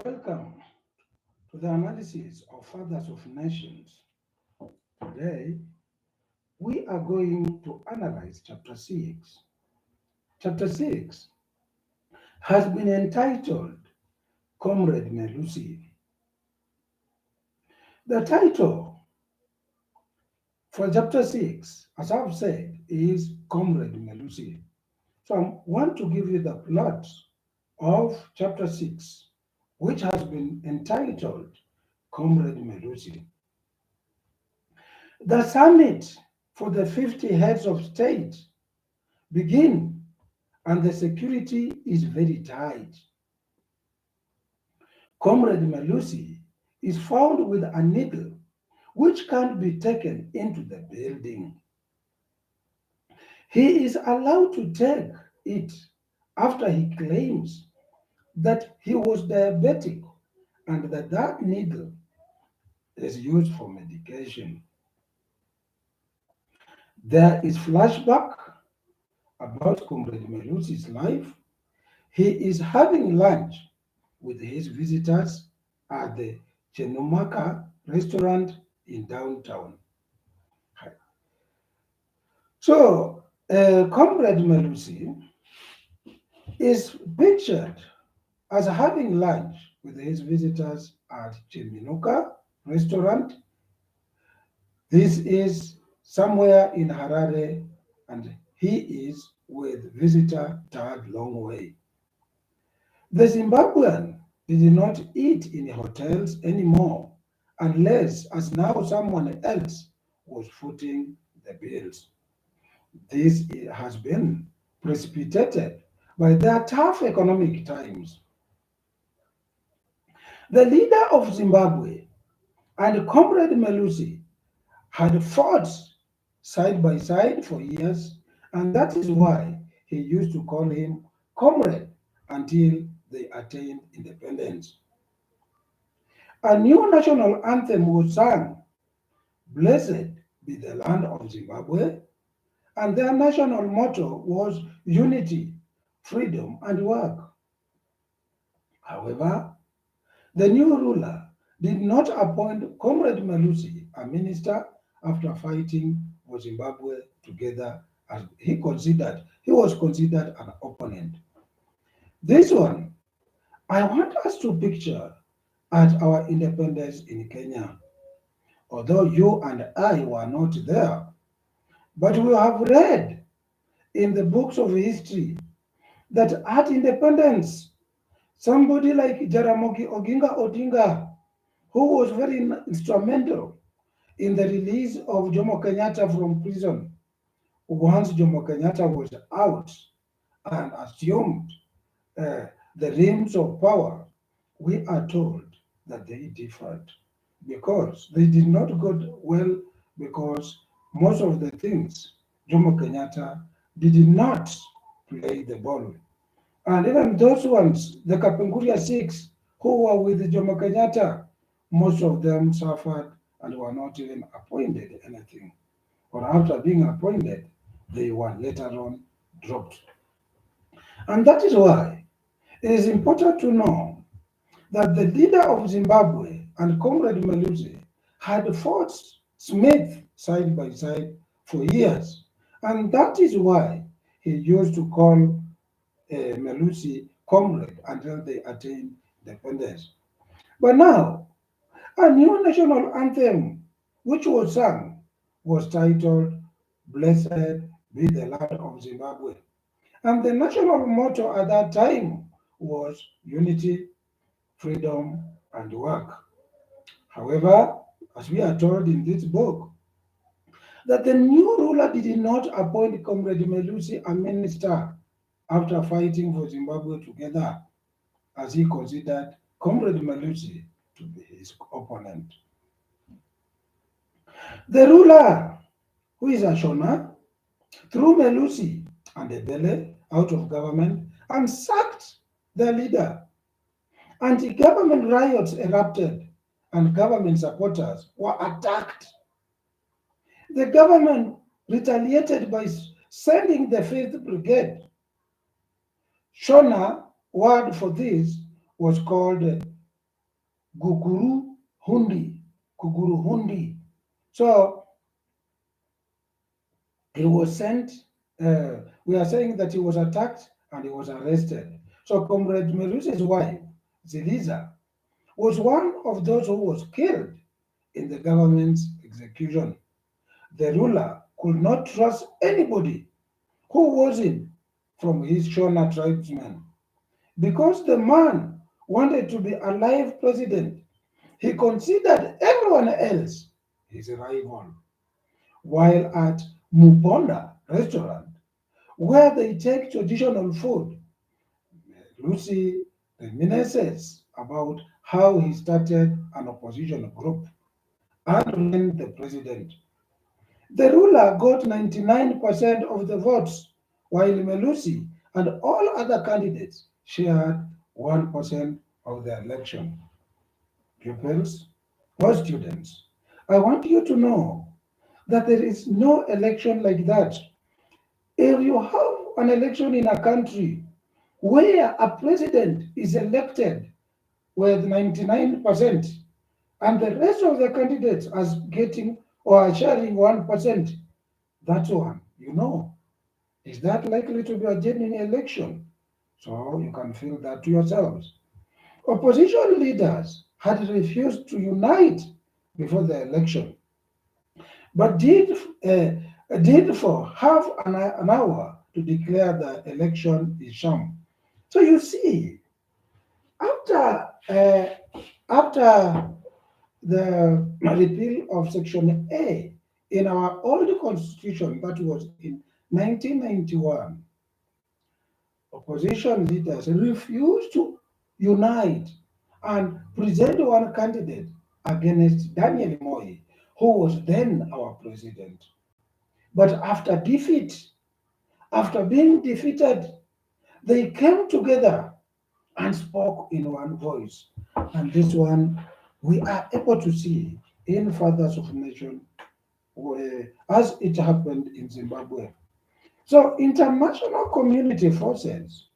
Welcome to the analysis of Fathers of Nations. Today, we are going to analyze Chapter 6. Chapter 6 has been entitled Comrade Melusi. The title for Chapter 6, as I've said, is Comrade Melusi. So I want to give you the plot of Chapter 6, which has been entitled Comrade Melusi. The summit for the 50 heads of state begin and the security is very tight. Comrade Melusi is found with a needle which can't be taken into the building. He is allowed to take it after he claims that he was diabetic and that needle is used for medication. There is flashback about Comrade Melusi's life. He is having lunch with his visitors at the Chenumaka restaurant in downtown. So, Comrade Melusi is pictured as having lunch with his visitors at Cheminuka restaurant. This is somewhere in Harare, and he is with visitor Tag Longway. The Zimbabwean did not eat in hotels anymore unless as now someone else was footing the bills. This has been precipitated by their tough economic times. The leader of Zimbabwe and Comrade Melusi had fought side by side for years, and that is why he used to call him comrade until they attained independence. A new national anthem was sung, Blessed be the land of Zimbabwe, and their national motto was unity, freedom, and work. However, the new ruler did not appoint Comrade Melusi a minister after fighting for Zimbabwe together as he was considered an opponent. This one, I want us to picture at our independence in Kenya. Although you and I were not there, but we have read in the books of history that at independence, somebody like Jaramogi Oginga Odinga, who was very instrumental in the release of Jomo Kenyatta from prison, once Jomo Kenyatta was out and assumed uh, the reins of power, we are told that they differed because they did not go well because most of the things Jomo Kenyatta did not play the ball. And even those ones, the Kapenguria Six, who were with Jomo Kenyatta, most of them suffered and were not even appointed anything. Or after being appointed, they were later on dropped. And that is why it is important to know that the leader of Zimbabwe and Comrade Melusi had fought Smith side by side for years. And that is why he used to call Melusi comrade until they attained independence. But now, a new national anthem, which was sung, was titled Blessed be the land of Zimbabwe. And the national motto at that time was unity, freedom, and work. However, as we are told in this book, that the new ruler did not appoint Comrade Melusi a minister after fighting for Zimbabwe together, as he considered Comrade Melusi to be his opponent. The ruler, who is a Shona, threw Melusi and Ebele out of government and sacked their leader. Anti-government riots erupted and government supporters were attacked. The government retaliated by sending the 5th Brigade. Shona word for this was called Guguru Hundi, Guguru Hundi. So he was sent, we are saying that he was attacked and he was arrested. So Comrade Melusi's wife, Ziliza, was one of those who was killed in the government's execution. The ruler could not trust anybody who wasn't from his Shona tribesmen because the man wanted to be a live president. He considered everyone else his rival. While at Muponda restaurant, where they take traditional food, Lucy reminisces about how he started an opposition group and ran the president. The ruler got 99% of the votes, while Melusi and all other candidates shared 1% of the election. Pupils or students, I want you to know that there is no election like that. If you have an election in a country where a president is elected with 99% and the rest of the candidates are getting or are sharing 1%, that one, is that likely to be a genuine election? So you can feel that to yourselves. Opposition leaders had refused to unite before the election, but did for half an hour to declare the election is sham. So you see, after after the repeal of Section A in our old constitution, that was in 1991, opposition leaders refused to unite and present one candidate against Daniel Moi, who was then our president. But after being defeated, they came together and spoke in one voice. And this one we are able to see in Fathers of Nation as it happened in Zimbabwe. So international community forces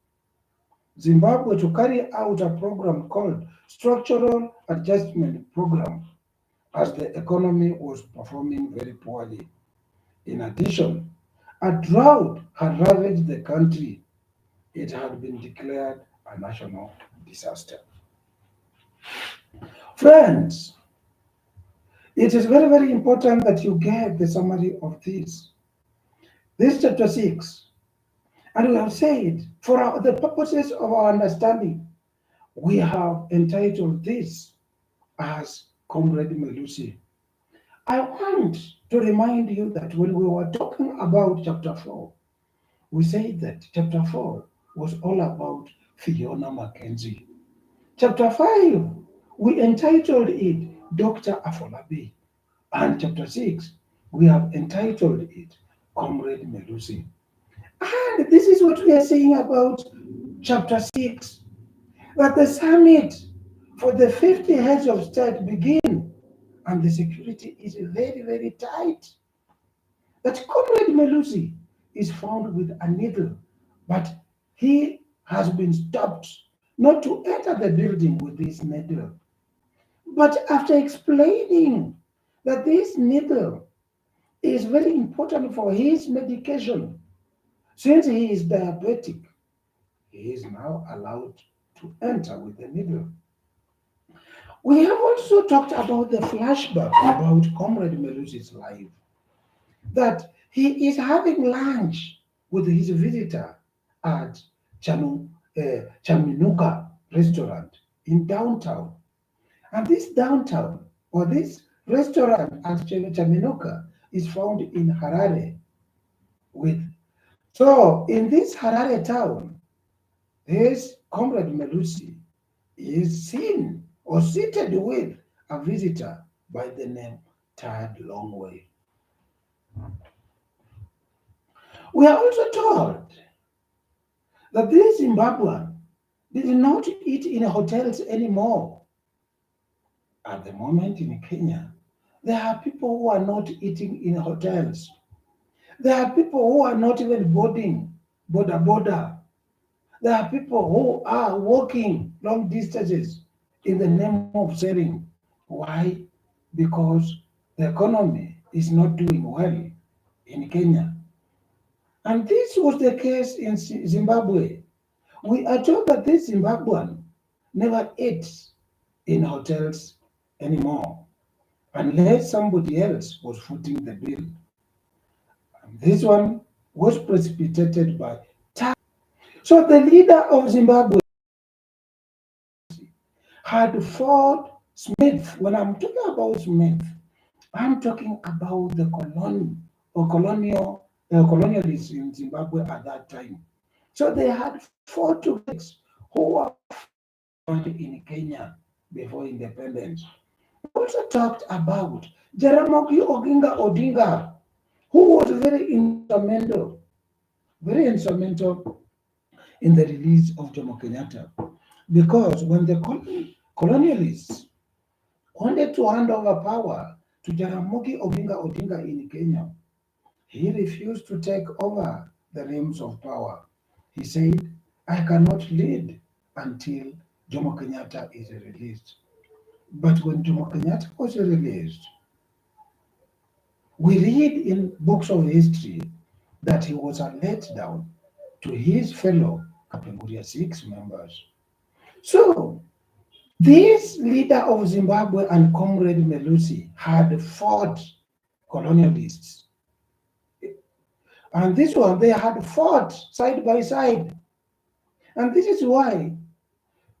Zimbabwe to carry out a program called Structural Adjustment Program as the economy was performing very poorly. In addition, a drought had ravaged the country. It had been declared a national disaster. Friends, it is very, very important that you get the summary of this. This chapter 6, and we have said, for the purposes of our understanding, we have entitled this as Comrade Melusi. I want to remind you that when we were talking about chapter 4, we said that chapter 4 was all about Fiona Mackenzie. Chapter 5, we entitled it Dr. Afolabi. And chapter 6, we have entitled it Comrade Melusi. And this is what we are saying about chapter 6, that the summit for the 50 heads of state begin and the security is very, very tight. That Comrade Melusi is found with a needle, but he has been stopped not to enter the building with this needle. But after explaining that this needle is very important for his medication, since he is diabetic, he is now allowed to enter with the needle. We have also talked about the flashback about Comrade Melusi's life, that he is having lunch with his visitor at Chaminuka restaurant in downtown. And this downtown, or this restaurant at Chaminuka, is found in Harare. With So in this Harare town, this Comrade Melusi is seen or seated with a visitor by the name Tad Longway. We are also told that this Zimbabwean did not eat in hotels anymore. At the moment in Kenya, there are people who are not eating in hotels. There are people who are not even boarding border. There are people who are walking long distances in the name of selling. Why? Because the economy is not doing well in Kenya. And this was the case in Zimbabwe. We are told that this Zimbabwean never ate in hotels anymore unless somebody else was footing the bill. And this one was precipitated by tax. So the leader of Zimbabwe had fought Smith. When I'm talking about Smith, I'm talking about the colonialists in Zimbabwe at that time. So they had fought together who were in Kenya before independence. We also talked about Jaramogi Oginga Odinga, who was very instrumental in the release of Jomo Kenyatta. Because when the colonialists wanted to hand over power to Jaramogi Oginga Odinga in Kenya, he refused to take over the reins of power. He said, I cannot lead until Jomo Kenyatta is released. But when Jomo Kenyatta was released, we read in books of history that he was a letdown to his fellow Kapenguria 6 members. So, this leader of Zimbabwe and Comrade Melusi had fought colonialists. And this one, they had fought side by side. And this is why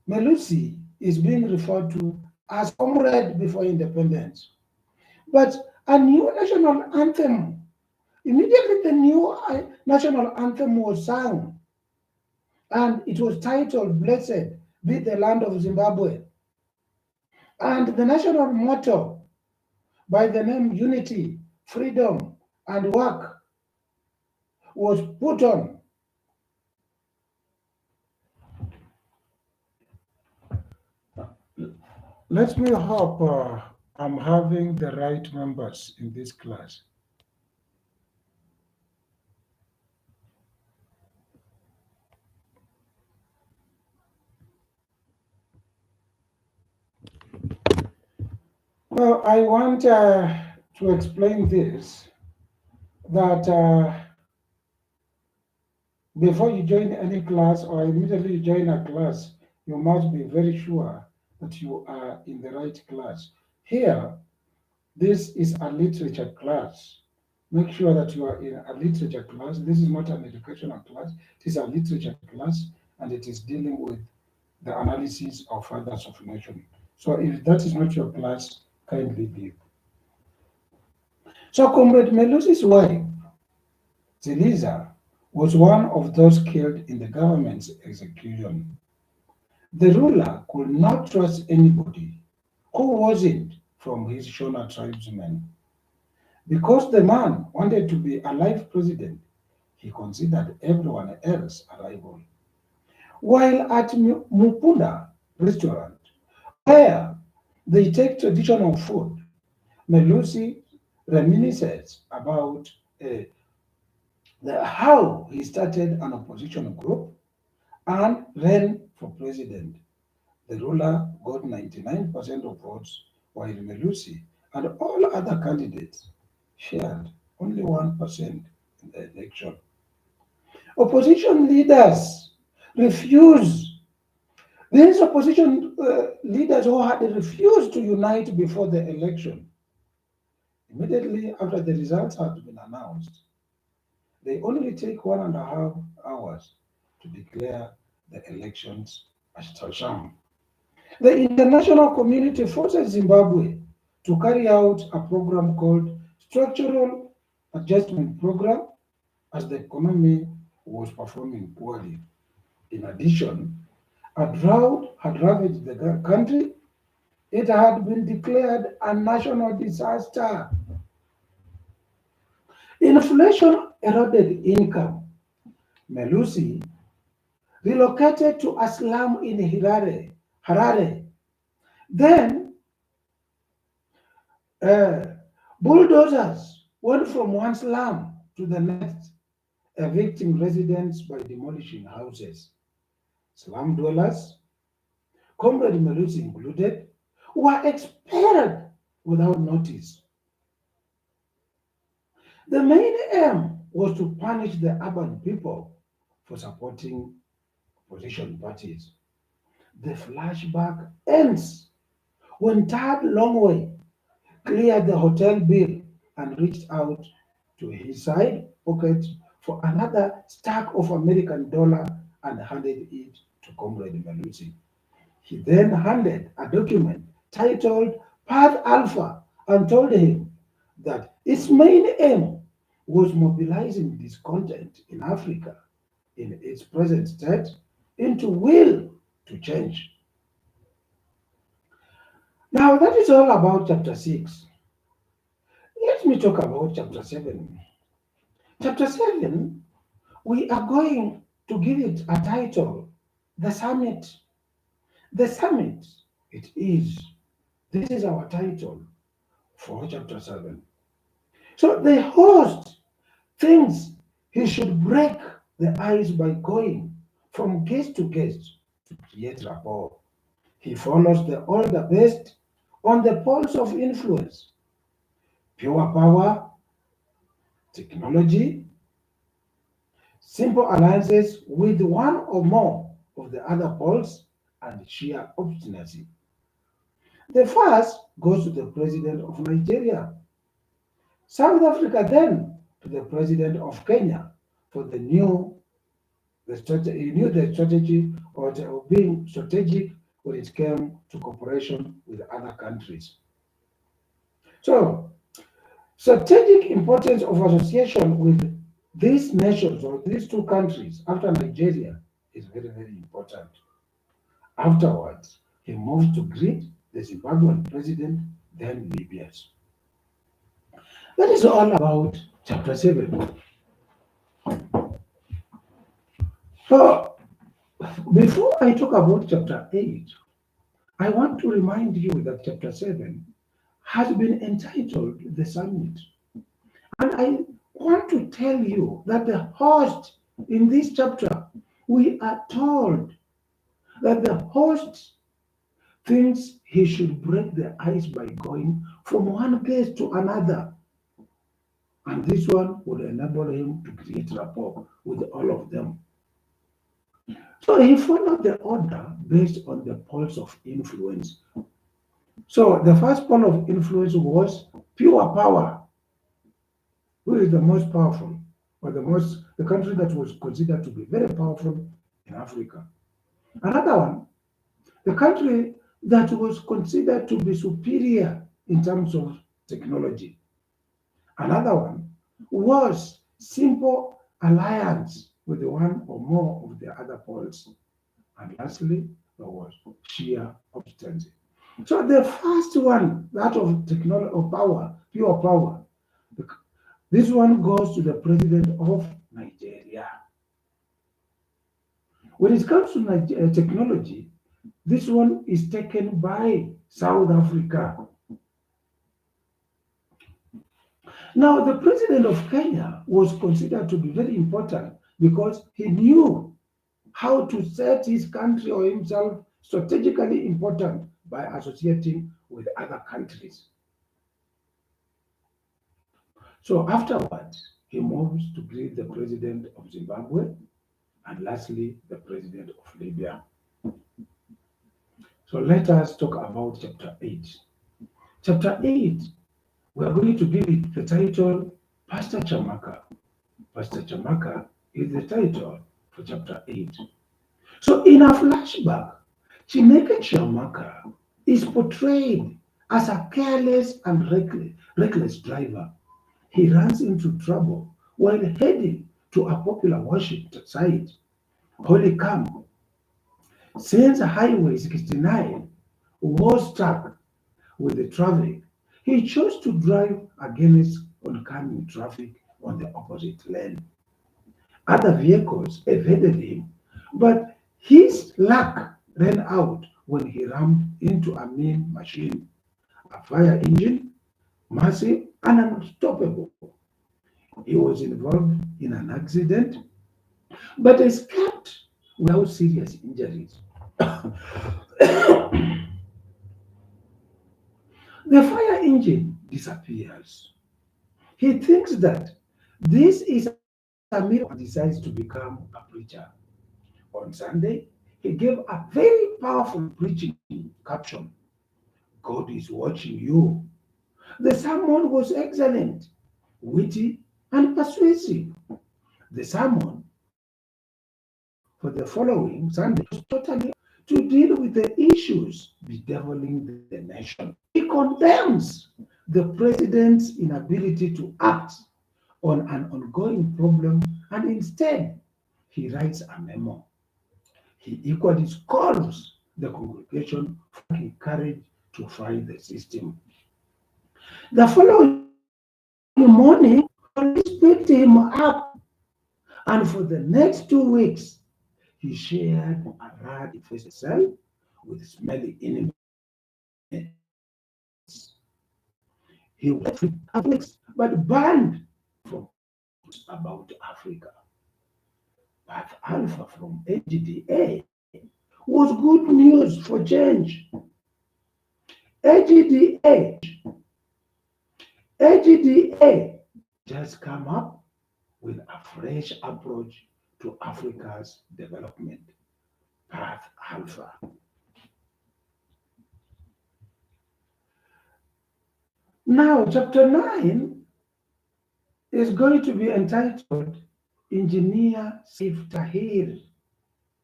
Melusi is being referred to as comrade before independence. But a new national anthem, immediately the new national anthem was sung, and it was titled Blessed be the land of Zimbabwe. And the national motto by the name Unity, Freedom, and Work was put on. Let me hope I'm having the right members in this class. Well, I want to explain this that before you join any class or immediately you join a class, you must be very sure that you are in the right class. Here, this is a literature class. Make sure that you are in a literature class. This is not an educational class, it is a literature class, and it is dealing with the analysis of fathers of nation. So if that is not your class, kindly leave. So Comrade Melusi's wife, Zeliza, was one of those killed in the government's execution. The ruler could not trust anybody who wasn't from his Shona tribesmen. Because the man wanted to be a life president, he considered everyone else a rival. While at Mupunda restaurant, where they take traditional food, Melusi reminisces about how he started an opposition group and ran for president. The ruler got 99% of votes, while Melusi and all other candidates shared only 1% in the election. Opposition leaders refused. These opposition leaders who had refused to unite before the election, immediately after the results had been announced, they only take 1.5 hours to declare the elections as sham. The international community forces Zimbabwe to carry out a program called Structural Adjustment Program as the economy was performing poorly. In addition, a drought had ravaged the country. It had been declared a national disaster. Inflation eroded income. Melusi relocated to a slum in Harare. Then uh, bulldozers went from one slum to the next, evicting residents by demolishing houses. Slum dwellers Comrade Melusi included, were expelled without notice. The main aim was to punish the urban people for supporting opposition parties. The flashback ends when Tad Longway cleared the hotel bill and reached out to his side pocket for another stack of American dollar and handed it to Comrade Melusi. He then handed a document titled Path Alpha and told him that its main aim was mobilizing discontent in Africa in its present state into will to change. Now, that is all about chapter 6. Let me talk about chapter 7. Chapter 7, we are going to give it a title, The Summit. The Summit, it is. This is our title for chapter 7. So the host thinks he should break the ice by going from guest to guest to create rapport. He follows the older best on the poles of influence, pure power, technology, simple alliances with one or more of the other poles, and sheer obstinacy. The first goes to the president of Nigeria. South Africa then to the president of Kenya for he knew the strategy of being strategic when it came to cooperation with other countries. So, strategic importance of association with these nations or these two countries after Nigeria is very, very important. Afterwards, he moved to greet the Zimbabwean president, then Libya's. That is all about chapter 7. So, before I talk about chapter 8, I want to remind you that chapter 7 has been entitled The Summit. And I want to tell you that the host in this chapter, we are told that the host thinks he should break the ice by going from one place to another. And this one would enable him to create rapport with all of them. So he followed the order based on the poles of influence. So the first pole of influence was pure power. Who is the most powerful, or the country that was considered to be very powerful in Africa? Another one, the country that was considered to be superior in terms of technology. Another one was simple alliance with the one or more of the other poles. And lastly, there was sheer obstinacy. So the first one, that of technology or power, pure power, this one goes to the president of Nigeria. When it comes to technology, this one is taken by South Africa. Now, the president of Kenya was considered to be very important because he knew how to set his country or himself strategically important by associating with other countries. So afterwards, he moves to greet the president of Zimbabwe and lastly, the president of Libya. So let us talk about chapter 8. Chapter 8, we are going to give it the title Pastor Chamaka. Pastor Chamaka is the title for chapter 8. So in a flashback, Chineke Chamaka is portrayed as a careless and reckless driver. He runs into trouble while heading to a popular worship site, Holy Camp. Since Highway 69 was stuck with the traffic, he chose to drive against oncoming traffic on the opposite lane. Other vehicles evaded him, but his luck ran out when he rammed into a mean machine, a fire engine, massive and unstoppable. He was involved in an accident but escaped without serious injuries. The fire engine disappears. He thinks that this is a miracle and decides to become a preacher. On Sunday, he gave a very powerful preaching caption: God is watching you. The sermon was excellent, witty, and persuasive. The sermon for the following Sunday was totally to deal with the issues bedeviling the nation. He condemns the president's inability to act on an ongoing problem, and instead he writes a memo. He equally scolds the congregation for lacking courage to fight the system. The following morning, police picked him up, and for the next 2 weeks, he shared a rather infested cell with smelly inmates. He was free after 2 weeks, but banned from talking about Africa. Path Alpha from AGDA was good news for change. AGDA just come up with a fresh approach to Africa's development. Path Alpha. Now, chapter 9 is going to be entitled Engineer Saif Tahir.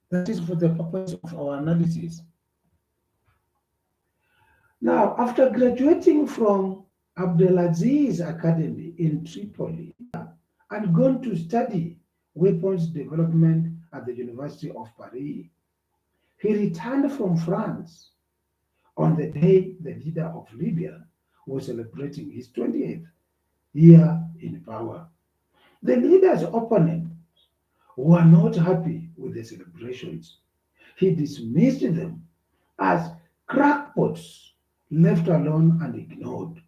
That is for the purpose of our analysis. Now, after graduating from Abdelaziz Academy in Tripoli and gone to study weapons development at the University of Paris, he returned from France on the day the leader of Libya was celebrating his 20th year in power. The leader's opponents were not happy with the celebrations. He dismissed them as crackpots left alone and ignored.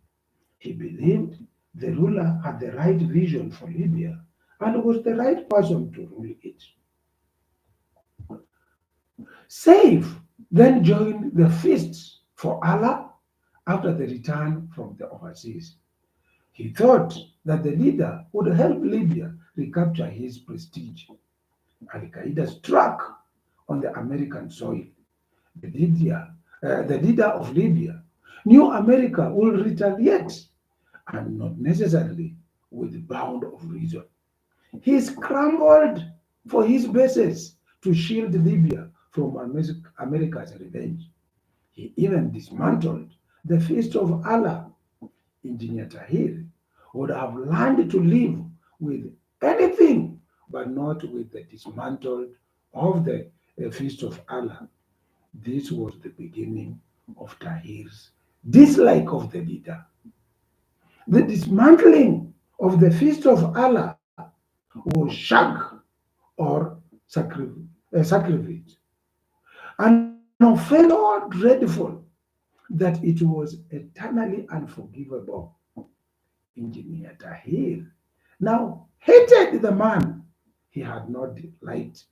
He believed the ruler had the right vision for Libya and was the right person to rule it. Saif then joined the Feast for Allah after the return from the overseas. He thought that the leader would help Libya recapture his prestige. Al Qaeda struck on the American soil. The leader of Libya knew America would retaliate, and not necessarily with bound of reason. He scrambled for his bases to shield Libya from America's revenge. He even dismantled the Feast of Allah. Engineer Tahir would have learned to live with anything, but not with the dismantled of the Feast of Allah. This was the beginning of Tahir's dislike of the leader. The dismantling of the Feast of Allah was shirk or sacrilege, an offense so dreadful that it was eternally unforgivable. Engineer Tahir now hated the man he had not liked.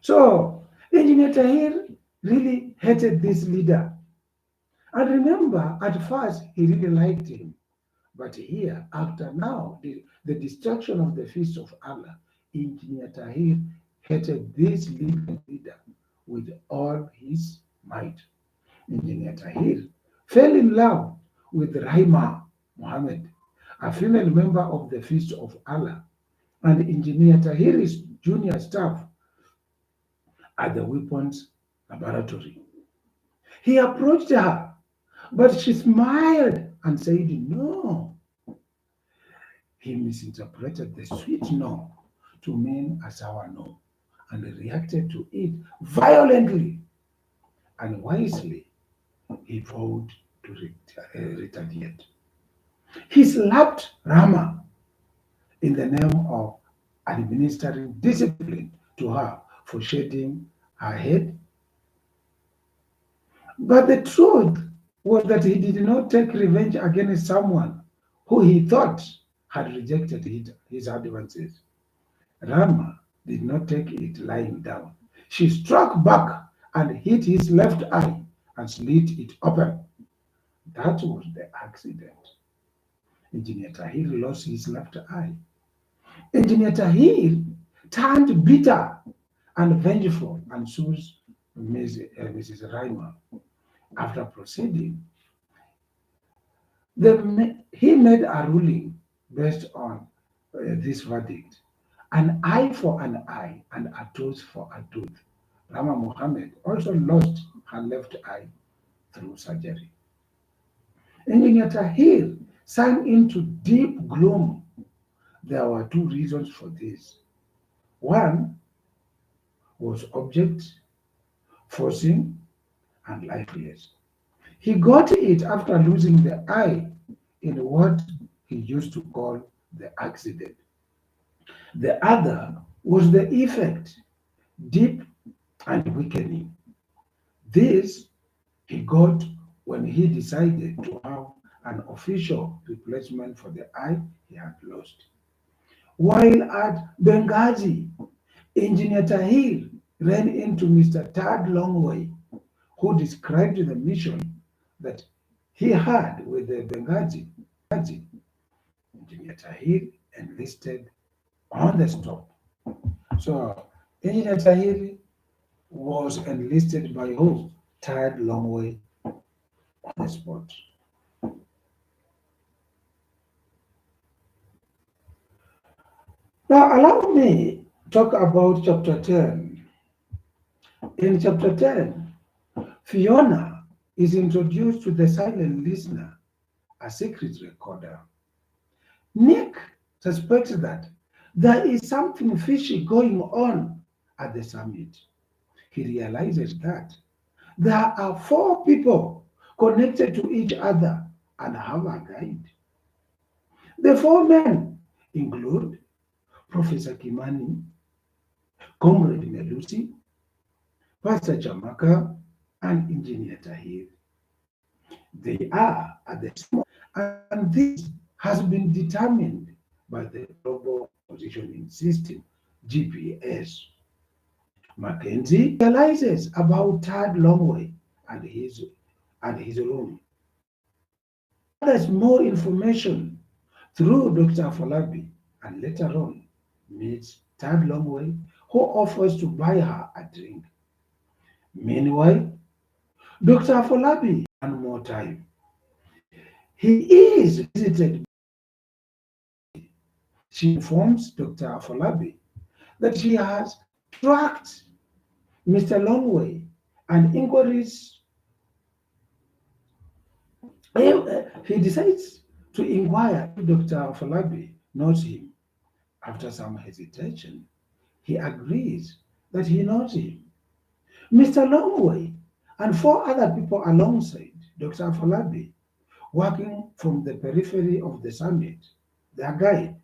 So, Engineer Tahir really hated this leader. And remember, at first, he really liked him. But here, after now, the destruction of the feast of Allah, Engineer Tahir hated this leader with all his might. Engineer Tahir fell in love with Rahima Muhammad, a female member of the Feast of Allah, and Engineer Tahir's junior staff at the weapons laboratory. He approached her, but she smiled and said no. He misinterpreted the sweet no to mean a sour no and reacted to it violently and wisely. He vowed to retaliate. He slapped Rama in the name of administering discipline to her for shedding her head. But the truth was that he did not take revenge against someone who he thought had rejected his advances. Rama did not take it lying down. She struck back and hit his left eye and slit it open. That was the accident. Engineer Tahir lost his left eye. Engineer Tahir turned bitter and vengeful and sued Mrs. Reimer. After proceeding, he made a ruling based on this verdict: an eye for an eye and a tooth for a tooth. Rama Mohammed also lost her left eye through surgery. Engineer Tahir sank into deep gloom. There were two reasons for this. One was object forcing and lifeless. He got it after losing the eye in what he used to call the accident. The other was the effect, deep and weakening. This he got when he decided to have an official replacement for the eye he had lost. While at Benghazi, Engineer Tahir ran into Mr. Tad Longway, who described the mission that he had with the Benghazi. Engineer Tahir enlisted on the spot. So, Engineer Tahir was enlisted by who? Tad Longway on the spot. Now, allow me talk about chapter 10. In chapter 10, Fiona is introduced to the silent listener, a secret recorder. Nick suspects that there is something fishy going on at the summit. He realizes that there are four people connected to each other and have a guide. The four men include Professor Kimani, Comrade Melusi, Pastor Jamaka, and Engineer Tahir. They are at the summit, and this has been determined by the Global Positioning System, GPS. Mackenzie realizes about Tad Longway and his room. There's more information through Dr. Folabi, and later on meets Tad Longway, who offers to buy her a drink. Meanwhile, Dr. Folabi one more time. He is visited. She informs Dr. Folabi that she has tracked Mr. Longway and inquiries. He decides to inquire if Dr. Folabi knows him. After some hesitation, he agrees that he knows him. Mr. Longway and four other people alongside Dr. Folabi, working from the periphery of the summit, their guide,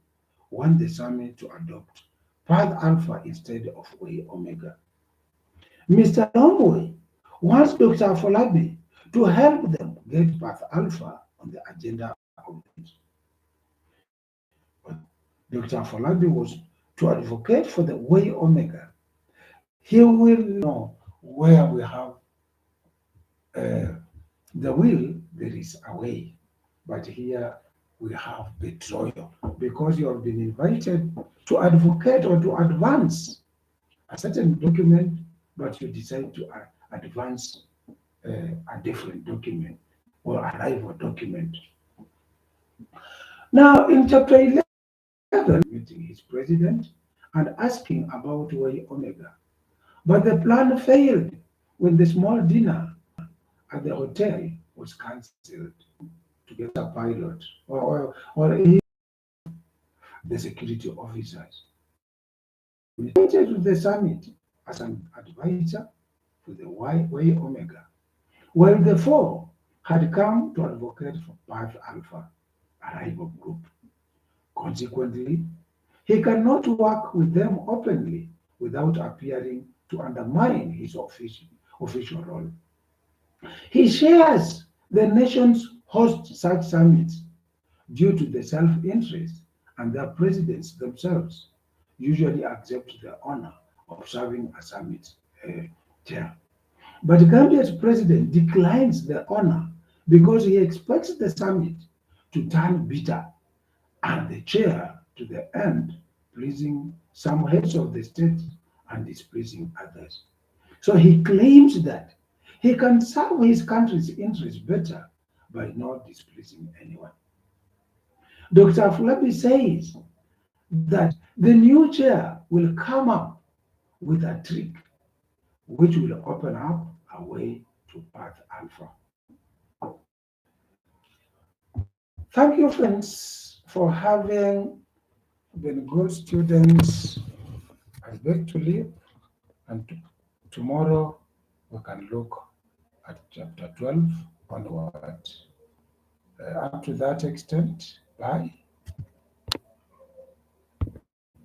want the summit to adopt Path Alpha instead of Way Omega. Mr. Longway wants Dr. Folabi to help them get Path Alpha on the agenda of the meeting. Dr. Folabi was to advocate for the Way Omega. He will know where we have the will, there is a way. But here we have betrayal because you have been invited to advocate or to advance a certain document, but you decide to advance a different document or a rival document. Now, in chapter 11, meeting his president and asking about Way Omega. But the plan failed when the small dinner at the hotel was cancelled to get a pilot or the security officers. We invited to the summit as an advisor for the Way Omega, while the four had come to advocate for Path Alpha, a rival group. Consequently, he cannot work with them openly without appearing to undermine his official role. He shares the nations host such summits due to the self-interest, and their presidents themselves usually accept the honor of serving a summit chair. But Gambia's president declines the honor because he expects the summit to turn bitter and the chair to the end, pleasing some heads of the state and displeasing others. So he claims that he can serve his country's interests better by not displeasing anyone. Dr. Flabi says that the new chair will come up with a trick which will open up a way to Path Alpha. Thank you, friends, for having been good students. I beg to leave, and tomorrow we can look at chapter 12 onward. Up to that extent, bye.